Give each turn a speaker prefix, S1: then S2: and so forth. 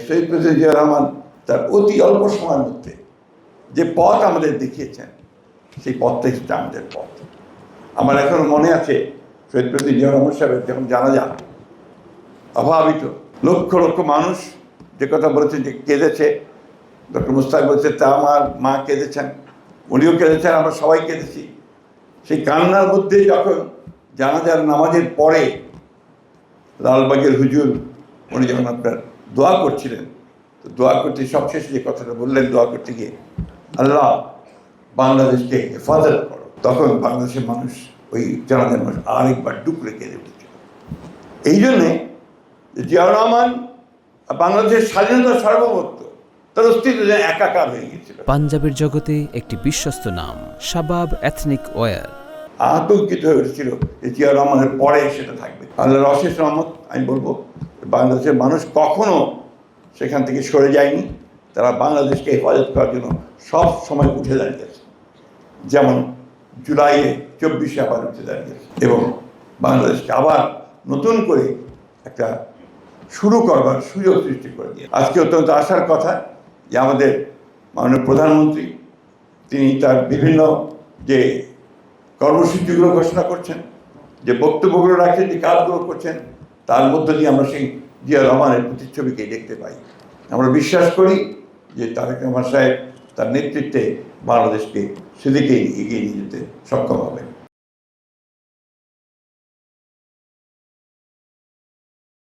S1: শহীদ president Zia Rahman তার অতি অল্প সময়ের মধ্যে যে পথ আমাদের দেখিয়েছেন, সেই পথটাই হচ্ছে আমাদের পথ। আমার এখনো মনে আছে শহীদ প্রেসিডেন্ট জিয়া রহমান সাহেবের যখন জানাজা, অভাবিত লক্ষ লক্ষ মানুষ যে কথা বলেছেন যে কেঁদেছে, ডক্টর মুস্তাক বলছে তা আমার মা কেঁদেছেন, উনিও কেঁদেছেন, আমরা সবাই কেঁদেছি। সেই কান্নার মধ্যে যখন জানাজার নামাজের পরে লালবাগের হুজুর উনি যখন আপনার দোয়া করছিলেন, তো দোয়া করতে সবশেষে যে কথাটা বললেন দোয়া করতে গিয়ে, আল্লাহ বাংলাদেশকে হেফাজত করো, তখন বাংলাদেশের মানুষ, ওই জানাজার মানুষ আরেকবার ডুকরে কেঁদে উঠেছিল। এই জন্যে জিয়াউর রহমান বাংলাদেশের স্বাধীনতার সার্বভৌমত্ব, তার অস্তিত্ব যেন একাকার হয়ে গিয়েছিল।
S2: পাঞ্জাবের জগতে একটি বিশ্বস্ত নাম শাবাব এথনিক ওয়্যার।
S1: আতঙ্কিত হয়ে উঠেছিল যে জিয়াউর রহমানের পরে সেটা থাকবে। আল্লাহর অশেষ রহমত, আমি বলবো বাংলাদেশের মানুষ কখনো সেখান থেকে সরে যায়নি। তারা বাংলাদেশকে হেফাজত করার জন্য সব সময় উঠে দাঁড়িয়েছে, যেমন জুলাইয়ে 24-এ আবার উঠে দাঁড়িয়েছে এবং বাংলাদেশকে আবার নতুন করে একটা শুরু করবার সুযোগ সৃষ্টি করে দিয়ে আজকে অত্যন্ত আশার কথা যে আমাদের মাননীয় প্রধানমন্ত্রী তিনি তার বিভিন্ন যে কর্মসূচিগুলো ঘোষণা করছেন, যে বক্তব্যগুলো রাখছেন, যে কাজগুলো করছেন, তার মধ্য দিয়ে আমরা সেই জিয়া রহমানের প্রতিচ্ছবিকে দেখতে পাই। আমরা বিশ্বাস করি যে তারেক রহমান সাহেব তার নেতৃত্বে বাংলাদেশকে সেদিকেই এগিয়ে নিয়ে যেতে সক্ষম হবেন।